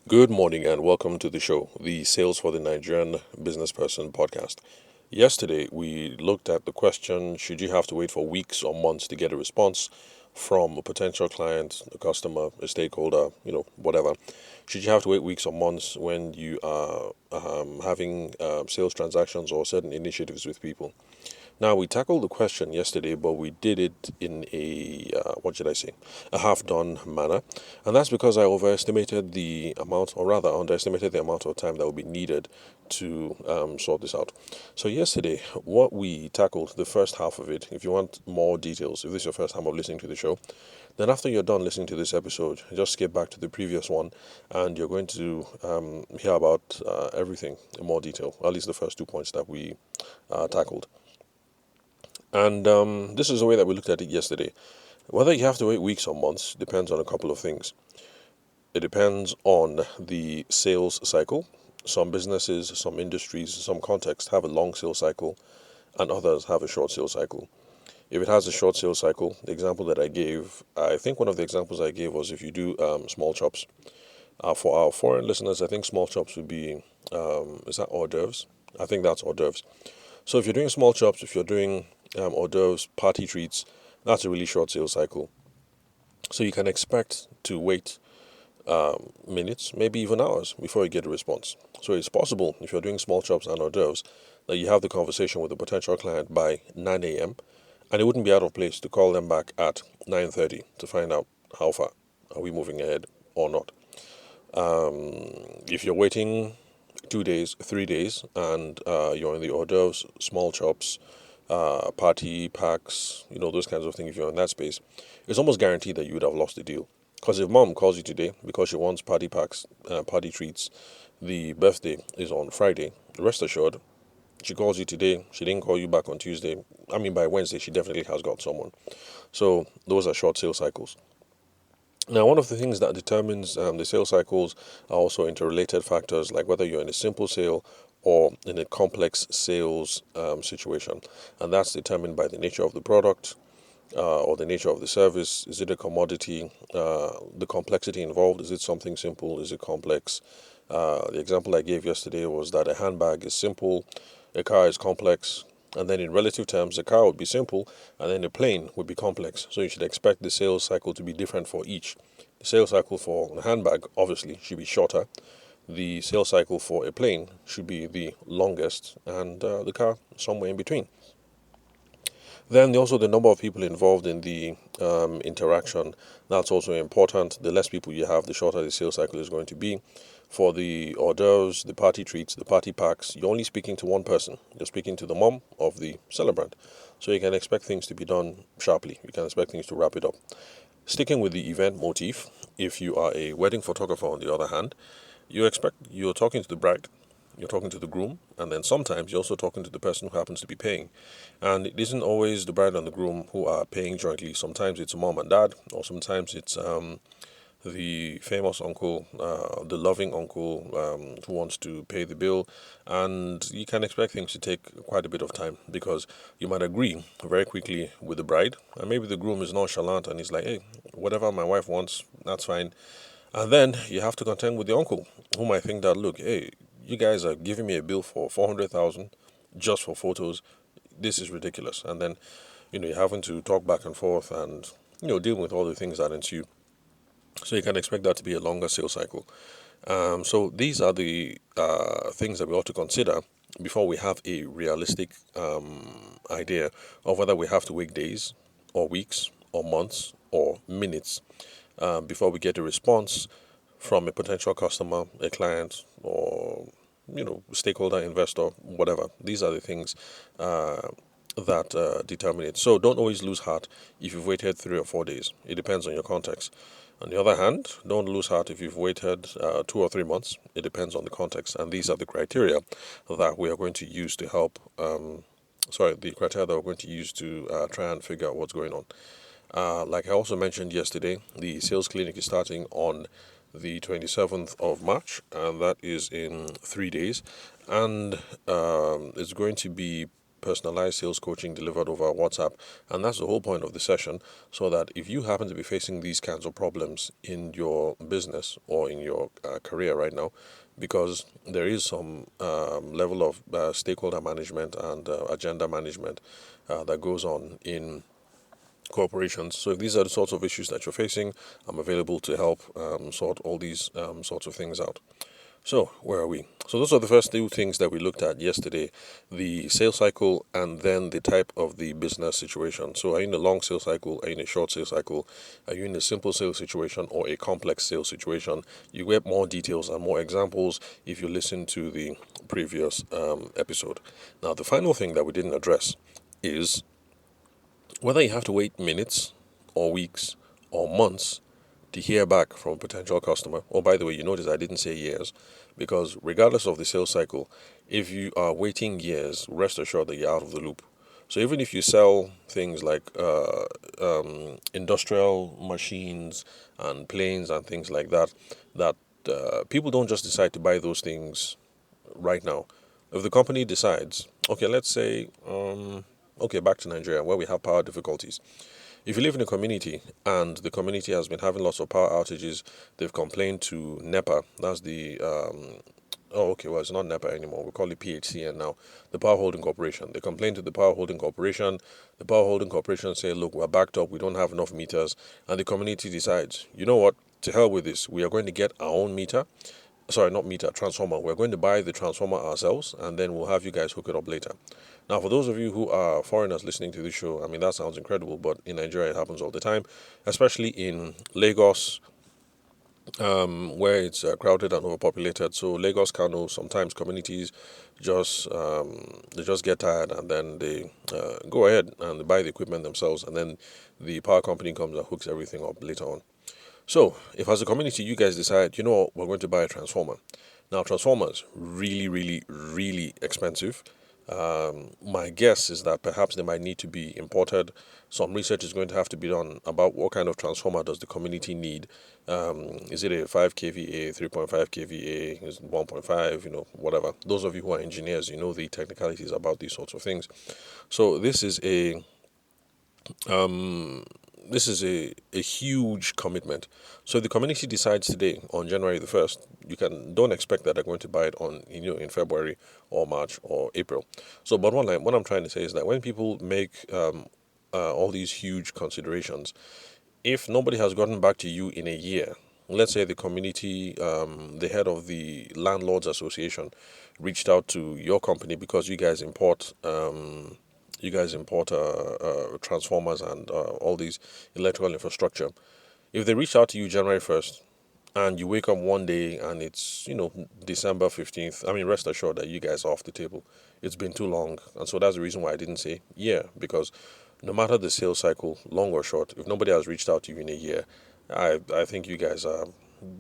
Good morning and welcome to the show, the Sales for the Nigerian Business Person podcast. Yesterday, we looked at the question, should you have to wait for weeks or months to get a response from a potential client, a customer, a stakeholder, whatever? Should you have to wait weeks or months when you are having sales transactions or certain initiatives with people? Now, we tackled the question yesterday, but we did it in what should I say, a half done manner. And that's because I overestimated the amount, or rather, underestimated the amount of time that would be needed to sort this out. So, yesterday, what we tackled, the first half of it, if you want more details, if this is your first time of listening to the show, then after you're done listening to this episode, just skip back to the previous one and you're going to hear about everything in more detail, at least the first 2 points that we tackled. And this is the way that we looked at it yesterday. Whether you have to wait weeks or months depends on a couple of things. It depends on the sales cycle. Some businesses, some industries, some contexts have a long sales cycle, and others have a short sales cycle. If it has a short sales cycle, the example that I gave, I think one of the examples I gave was if you do small chops. For our foreign listeners, I think small chops would be, is that hors d'oeuvres? I think that's hors d'oeuvres. So if you're doing small chops, if you're doing hors d'oeuvres, party treats, that's a really short sales cycle. So you can expect to wait minutes, maybe even hours before you get a response. So it's possible if you're doing small chops and hors d'oeuvres that you have the conversation with a potential client by 9 a.m. and it wouldn't be out of place to call them back at 9:30 to find out how far are we moving ahead or not. If you're waiting 2 days, 3 days, and you're in the hors d'oeuvres, small chops, party packs, those kinds of things, if you're in that space, it's almost guaranteed that you would have lost the deal. Because if mom calls you today because she wants party packs, party treats, the birthday is on Friday, rest assured, she calls you today, she didn't call you back on Tuesday. I mean, by Wednesday, she definitely has got someone. So those are short sales cycles. Now, one of the things that determines the sales cycles are also interrelated factors, like whether you're in a simple sale or in a complex sales situation. And that's determined by the nature of the product or the nature of the service. Is it a commodity? The complexity involved, is it something simple? Is it complex? The example I gave yesterday was that a handbag is simple, a car is complex, and then in relative terms, a car would be simple, and then a plane would be complex. So you should expect the sales cycle to be different for each. The sales cycle for a handbag, obviously, should be shorter. The sales cycle for a plane should be the longest, and the car somewhere in between. Then also the number of people involved in the interaction, that's also important. The less people you have, the shorter the sales cycle is going to be. For the hors d'oeuvres, the party treats, the party packs, you're only speaking to one person. You're speaking to the mom of the celebrant. So you can expect things to be done sharply. You can expect things to wrap it up. Sticking with the event motif, if you are a wedding photographer on the other hand, you're talking to the bride, you're talking to the groom, and then sometimes you're also talking to the person who happens to be paying. And it isn't always the bride and the groom who are paying jointly. Sometimes it's mom and dad, or sometimes it's the famous uncle, the loving uncle who wants to pay the bill. And you can expect things to take quite a bit of time because you might agree very quickly with the bride, and maybe the groom is nonchalant and he's like, hey, whatever my wife wants, that's fine. And then you have to contend with the uncle, who might think that, look, hey, you guys are giving me a bill for 400,000 just for photos. This is ridiculous. And then, you're having to talk back and forth and, deal with all the things that ensue. So you can expect that to be a longer sales cycle. So these are the things that we ought to consider before we have a realistic idea of whether we have to wait days or weeks or months or minutes before we get a response from a potential customer, a client, or stakeholder, investor, whatever. These are the things that determine it. So don't always lose heart if you've waited 3 or 4 days. It depends on your context. On the other hand, don't lose heart if you've waited 2 or 3 months. It depends on the context. And these are the criteria that we are going to use to help. The criteria that we're going to use to try and figure out what's going on. Like I also mentioned yesterday, the sales clinic is starting on the 27th of March, and that is in 3 days. And it's going to be personalized sales coaching delivered over WhatsApp. And that's the whole point of the session, so that if you happen to be facing these kinds of problems in your business or in your career right now, because there is some level of stakeholder management and agenda management that goes on in corporations. So if these are the sorts of issues that you're facing, I'm available to help sort all these sorts of things out. So, where are we? So, those are the first two things that we looked at yesterday: the sales cycle and then the type of the business situation. So, are you in a long sales cycle? Are you in a short sales cycle? Are you in a simple sales situation or a complex sales situation? You get more details and more examples if you listen to the previous episode. Now, the final thing that we didn't address is whether you have to wait minutes or weeks or months to hear back from a potential customer. Oh, by the way, you notice I didn't say years, because regardless of the sales cycle, if you are waiting years, rest assured that you're out of the loop. So even if you sell things like industrial machines and planes and things like that, that people don't just decide to buy those things right now. If the company decides, okay, let's say, okay, back to Nigeria where we have power difficulties. If you live in a community and the community has been having lots of power outages, they've complained to NEPA. That's the oh, okay, well, it's not NEPA anymore. We call it PHCN now, the Power Holding Corporation. They complain to the Power Holding Corporation. The Power Holding Corporation say, look, we're backed up. We don't have enough meters. And the community decides, you know what? To hell with this. We are going to get our own meter. Sorry, not meter, transformer. We're going to buy the transformer ourselves, and then we'll have you guys hook it up later. Now, for those of you who are foreigners listening to this show, I mean, that sounds incredible, but in Nigeria, it happens all the time, especially in Lagos, where it's crowded and overpopulated. So Lagos, Kano, sometimes communities just they just get tired, and then they go ahead and they buy the equipment themselves, and then the power company comes and hooks everything up later on. So, if as a community you guys decide, you know what, we're going to buy a transformer. Now, transformers really, really, really expensive. My guess is that perhaps they might need to be imported. Some research is going to have to be done about what kind of transformer does the community need. Is it a 5 kVA, 3.5 kVA, is it 1.5, whatever. Those of you who are engineers, you know the technicalities about these sorts of things. So this is a huge commitment. So the community decides today on January the 1st, don't expect that they're going to buy it on in February or March or April. So but what I'm trying to say is that when people make all these huge considerations, if nobody has gotten back to you in a year, let's say the community, the head of the landlords association reached out to your company because you guys import transformers and all these electrical infrastructure. If they reach out to you January 1st and you wake up one day and it's, December 15th, I mean, rest assured that you guys are off the table. It's been too long. And so that's the reason why I didn't say yeah, because no matter the sales cycle, long or short, if nobody has reached out to you in a year, I think you guys are.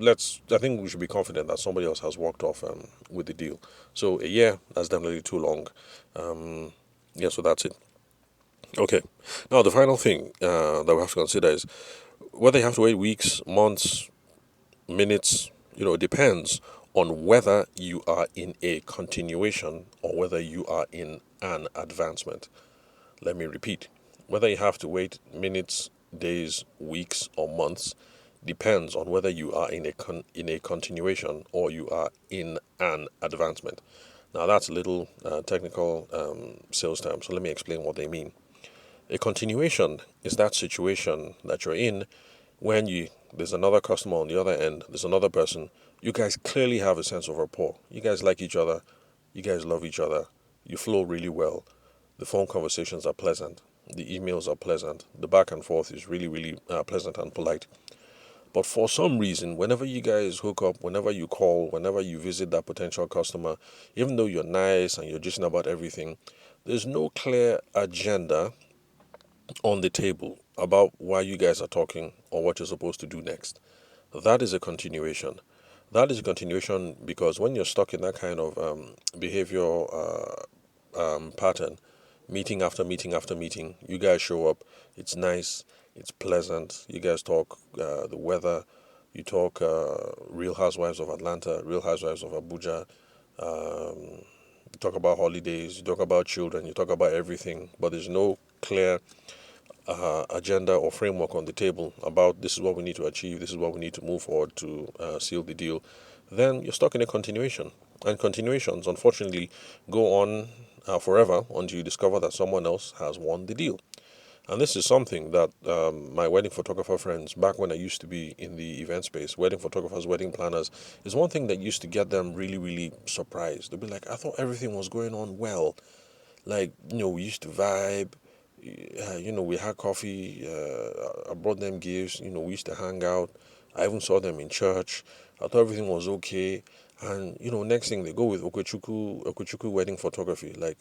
I think we should be confident that somebody else has walked off with the deal. So a year, that's definitely too long. Yeah, so that's it. Okay. Now, the final thing that we have to consider is whether you have to wait weeks, months, minutes, it depends on whether you are in a continuation or whether you are in an advancement. Let me repeat. Whether you have to wait minutes, days, weeks, or months depends on whether you are in a continuation or you are in an advancement. Now, that's a little technical sales term, so let me explain what they mean. A continuation is that situation that you're in when there's another customer on the other end, there's another person. You guys clearly have a sense of rapport. You guys like each other. You guys love each other. You flow really well. The phone conversations are pleasant. The emails are pleasant. The back and forth is really, really pleasant and polite. But for some reason, whenever you guys hook up, whenever you call, whenever you visit that potential customer, even though you're nice and you're just about everything, there's no clear agenda on the table about why you guys are talking or what you're supposed to do next. That is a continuation. That is a continuation because when you're stuck in that kind of behavior pattern, meeting after meeting after meeting, you guys show up. It's nice. It's pleasant. You guys talk the weather. You talk Real Housewives of Atlanta, Real Housewives of Abuja, You talk about holidays, you talk about children, you talk about everything, but there's no clear agenda or framework on the table about this is what we need to achieve, this is what we need to move forward to seal the deal, then you're stuck in a continuation. And continuations, unfortunately, go on forever until you discover that someone else has won the deal. And this is something that my wedding photographer friends, back when I used to be in the event space, wedding photographers, wedding planners, is one thing that used to get them really, really surprised. They'd be like, I thought everything was going on well. Like, we used to vibe. We had coffee. I brought them gifts. We used to hang out. I even saw them in church. I thought everything was okay. And, next thing they go with Okwechuku wedding photography. Like,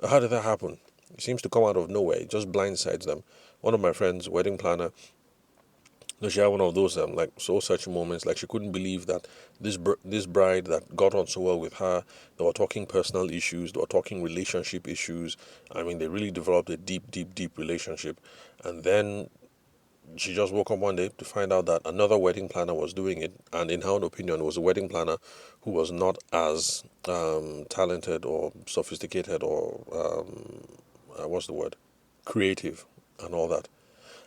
how did that happen? It seems to come out of nowhere. It just blindsides them. One of my friends, wedding planner, she had one of those like soul searching moments. Like she couldn't believe that this bride that got on so well with her, they were talking personal issues, they were talking relationship issues. I mean, they really developed a deep, deep, deep relationship. And then she just woke up one day to find out that another wedding planner was doing it, and in her own opinion, it was a wedding planner who was not as talented or sophisticated or what's the word, creative, and all that.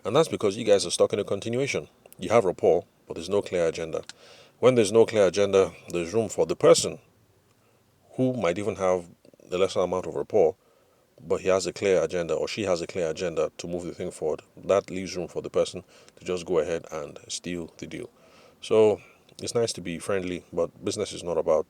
And that's because you guys are stuck in a continuation. You have rapport, but there's no clear agenda. When there's no clear agenda, there's room for the person who might even have the lesser amount of rapport, but he has a clear agenda or she has a clear agenda to move the thing forward. That leaves room for the person to just go ahead and steal the deal. So it's nice to be friendly, but business is not about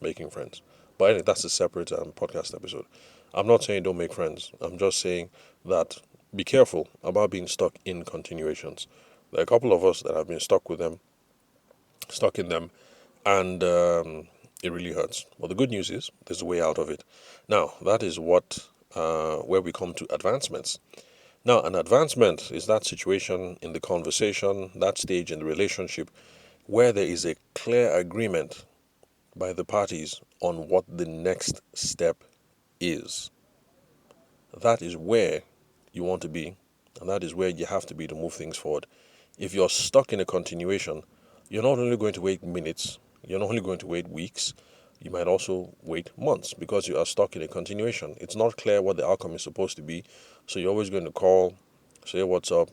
making friends. But anyway, that's a separate podcast episode. I'm not saying don't make friends. I'm just saying that be careful about being stuck in continuations. There are a couple of us that have been stuck in them, and it really hurts. But the good news is there's a way out of it. Now, that is where we come to advancements. Now, an advancement is that situation in the conversation, that stage in the relationship, where there is a clear agreement by the parties on what the next step is. That is where you want to be, and that is where you have to be to move things forward. If you're stuck in a continuation, you're not only going to wait minutes, you're not only going to wait weeks, you might also wait months because you are stuck in a continuation. It's not clear what the outcome is supposed to be, so you're always going to call, say what's up,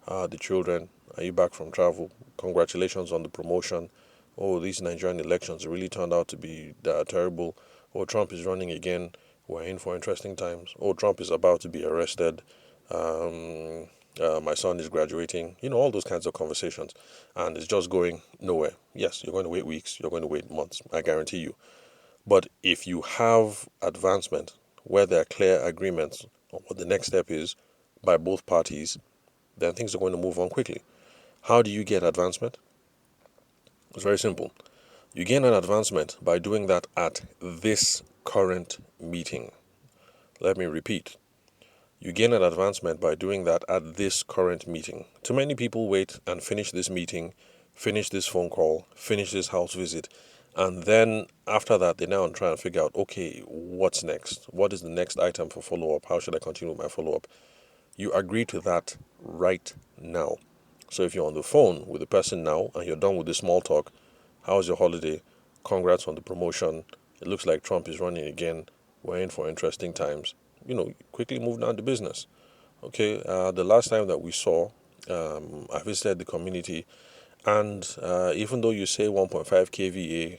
how are the children, are you back from travel, congratulations on the promotion, oh, these Nigerian elections really turned out to be terrible, oh, Trump is running again, we're in for interesting times, oh, Trump is about to be arrested, my son is graduating, all those kinds of conversations, and it's just going nowhere. Yes, you're going to wait weeks, you're going to wait months, I guarantee you. But if you have advancement where there are clear agreements on what the next step is by both parties, then things are going to move on quickly. How do you get advancement? It's very simple. You gain an advancement by doing that at this current meeting. Let me repeat. You gain an advancement by doing that at this current meeting. Too many people wait and finish this meeting, finish this phone call, finish this house visit, and then after that, they now try and figure out, okay, what's next? What is the next item for follow up? How should I continue with my follow up? You agree to that right now. So if you're on the phone with the person now and you're done with the small talk, how's your holiday? Congrats on the promotion. It looks like Trump is running again. We're in for interesting times. Quickly move down to business. Okay, the last time that we saw, I visited the community, and even though you say 1.5 kVA,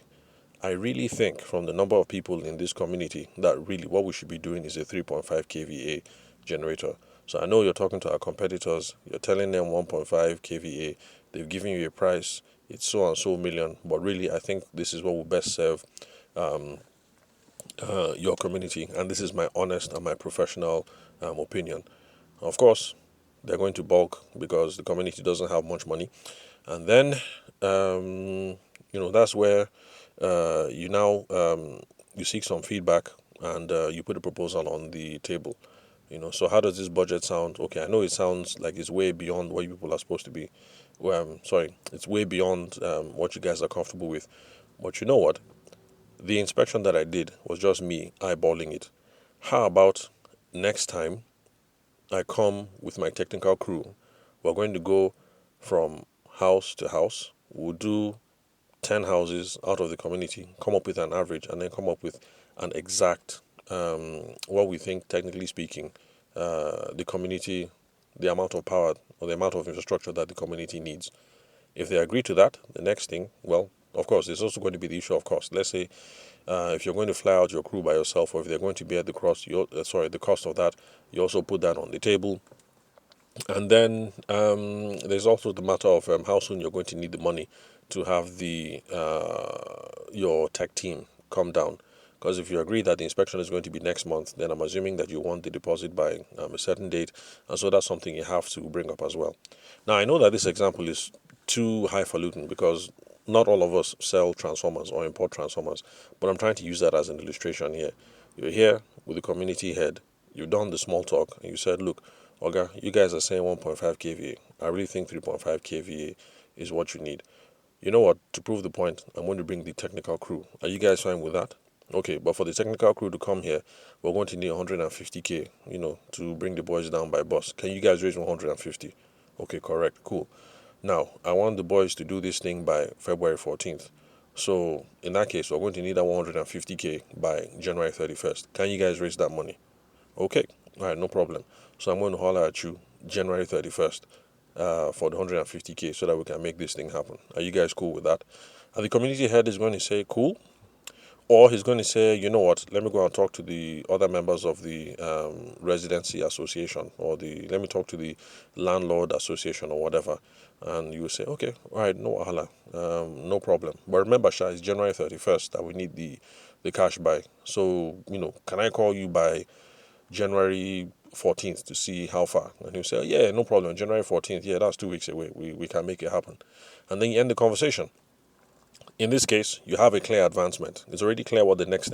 I really think from the number of people in this community that really what we should be doing is a 3.5 kVA generator. So I know you're talking to our competitors, you're telling them 1.5 kVA, they've given you a price, it's so and so million, but really I think this is what will best serve your community, and this is my honest and my professional opinion. Of course, they're going to bulk because the community doesn't have much money, and then that's where you now you seek some feedback and you put a proposal on the table. So how does this budget sound? Okay, I know it sounds like it's way beyond what you people are supposed to be. Well, sorry, it's way beyond what you guys are comfortable with. But you know what? The inspection that I did was just me eyeballing it. How about next time I come with my technical crew? We're going to go from house to house. We'll do 10 houses out of the community, come up with an average, and then come up with an exact, what we think, technically speaking, the community, the amount of power or the amount of infrastructure that the community needs. If they agree to that, the next thing, well, of course, there's also going to be the issue of cost. Let's say if you're going to fly out your crew by yourself, or if they're going to be at the cost, the cost of that, you also put that on the table. And then there's also the matter of how soon you're going to need the money to have the your tech team come down. Because if you agree that the inspection is going to be next month, then I'm assuming that you want the deposit by a certain date, and so that's something you have to bring up as well. Now I know that this example is too highfalutin because not all of us sell transformers or import transformers, but I'm trying to use that as an illustration here. You're here with the community head, you've done the small talk, and you said, look, Oga, you guys are saying 1.5 kVA. I really think 3.5 kVA is what you need. You know what? To prove the point, I'm going to bring the technical crew. Are you guys fine with that? Okay, but for the technical crew to come here, we're going to need 150k, to bring the boys down by bus. Can you guys raise 150? Okay, correct, cool. Now, I want the boys to do this thing by February 14th. So, in that case, we're going to need that 150k by January 31st. Can you guys raise that money? Okay, all right, no problem. So, I'm going to holler at you January 31st for the 150k so that we can make this thing happen. Are you guys cool with that? And the community head is going to say, cool. Or he's going to say, you know what, let me go and talk to the other members of the residency association, or let me talk to the landlord association or whatever. And you will say, okay, all right, no wahala, no problem. But remember, Sha, it's January 31st that we need the cash by. So, can I call you by January 14th to see how far? And he'll say, yeah, no problem, January 14th, yeah, that's 2 weeks away. We can make it happen. And then you end the conversation. In this case, you have a clear advancement. It's already clear what the next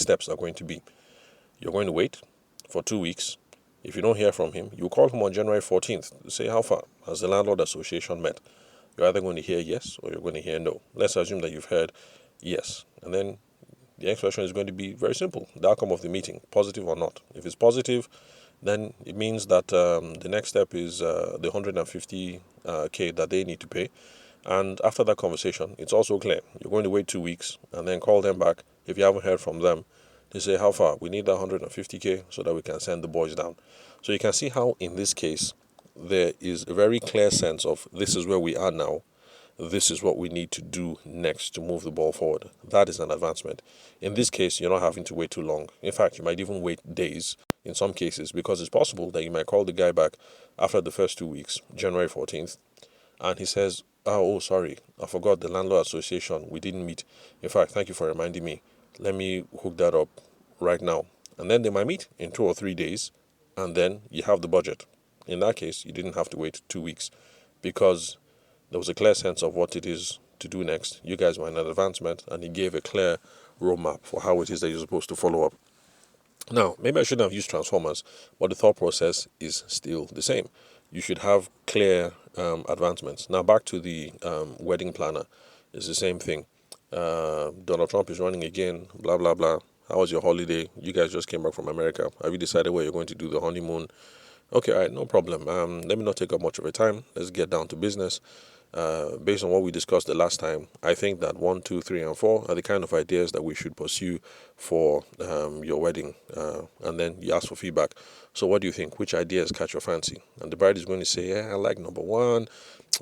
steps are going to be. You're going to wait for 2 weeks. If you don't hear from him, you call him on January 14th to say how far has the landlord association met. You're either going to hear yes or you're going to hear no. Let's assume that you've heard yes. And then the expression is going to be very simple. The outcome of the meeting, positive or not. If it's positive, then it means that the next step is the 150k that they need to pay. And after that conversation, it's also clear. You're going to wait 2 weeks and then call them back if you haven't heard from them to say how far. We need that 150k so that we can send the boys down. So you can see how in this case there is a very clear sense of this is where we are now. This is what we need to do next to move the ball forward. That is an advancement. In this case, you're not having to wait too long. In fact, you might even wait days in some cases because it's possible that you might call the guy back after the first 2 weeks, January 14th, and he says, oh, sorry, I forgot the landlord association. We didn't meet. In fact, thank you for reminding me. Let me hook that up right now. And then they might meet in 2 or 3 days, and then you have the budget. In that case, you didn't have to wait 2 weeks because there was a clear sense of what it is to do next. You guys were in an advancement, and he gave a clear roadmap for how it is that you're supposed to follow up. Now, maybe I shouldn't have used transformers, but the thought process is still the same. You should have clear advancements. Now, back to the wedding planner. It's the same thing. Donald Trump is running again, blah, blah, blah. How was your holiday? You guys just came back from America. Have you decided where you're going to do the honeymoon? Okay, all right, no problem. Let me not take up much of your time. Let's get down to business. Based on what we discussed the last time, I think that 1, 2, 3, and 4 are the kind of ideas that we should pursue for your wedding. And then you ask for feedback. So, what do you think? Which ideas catch your fancy? And the bride is going to say, yeah, I like number 1,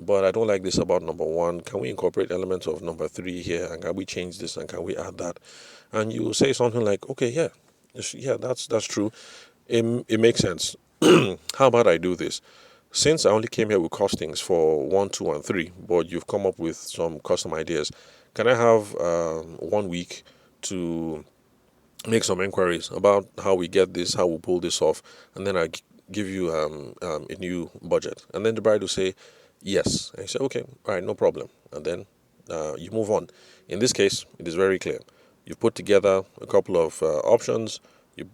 but I don't like this about number 1. Can we incorporate elements of number 3 here? And can we change this? And can we add that? And you say something like, okay, yeah, that's true. It makes sense. How about I do this? Since I only came here with costings for 1, 2, and 3, but you've come up with some custom ideas, can I have 1 week to make some inquiries about how we get this, how we pull this off, and then give you a new budget? And then the bride will say, yes. And you say, okay, all right, no problem. And then you move on. In this case, it is very clear. You've put together a couple of options,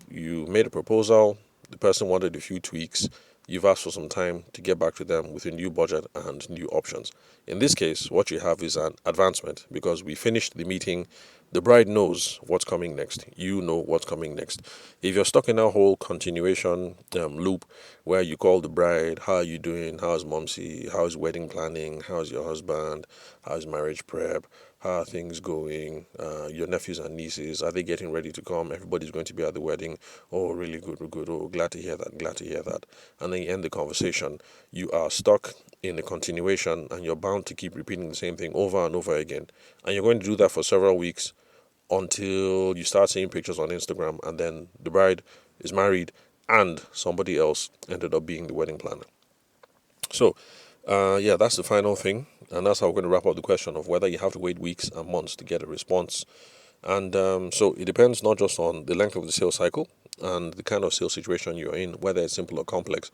you made a proposal, the person wanted a few tweaks, you've asked for some time to get back to them with a new budget and new options. In this case, what you have is an advancement because we finished the meeting, The bride knows what's coming next. You know what's coming next. If you're stuck in that whole continuation loop where you call the bride, how are you doing? How's momsy? How's wedding planning? How's your husband? How's marriage prep? How are things going? Your nephews and nieces, are they getting ready to come? Everybody's going to be at the wedding. Oh, really good, good. Oh, glad to hear that, glad to hear that. And then you end the conversation. You are stuck in the continuation and you're bound to keep repeating the same thing over and over again. And you're going to do that for several weeks until you start seeing pictures on Instagram, and then the bride is married and somebody else ended up being the wedding planner. So, yeah, that's the final thing, and that's how we're going to wrap up the question of whether you have to wait weeks and months to get a response. And so it depends not just on the length of the sales cycle and the kind of sales situation you're in, whether it's simple or complex,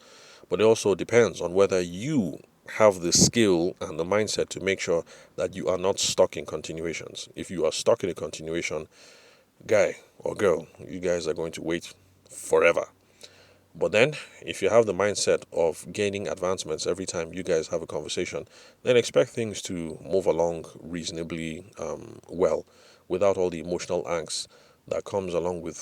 but it also depends on whether you have the skill and the mindset to make sure that you are not stuck in continuations. If you are stuck in a continuation, guy or girl, you guys are going to wait forever. But then, if you have the mindset of gaining advancements every time you guys have a conversation, then expect things to move along reasonably well without all the emotional angst that comes along with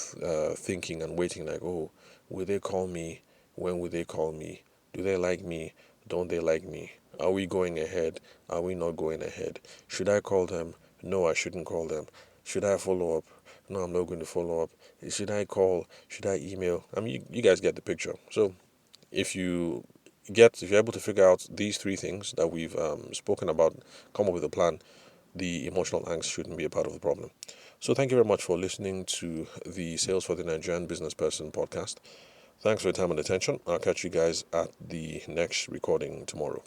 thinking and waiting like, oh, will they call me? When will they call me? Do they like me? Don't they like me? Are we going ahead? Are we not going ahead? Should I call them? No, I shouldn't call them. Should I follow up? No, I'm not going to follow up. Should I call? Should I email? I mean, you guys get the picture. So if you're able to figure out these three things that we've spoken about, come up with a plan, the emotional angst shouldn't be a part of the problem. So thank you very much for listening to the Sales for the Nigerian Business Person podcast. Thanks for your time and attention. I'll catch you guys at the next recording tomorrow.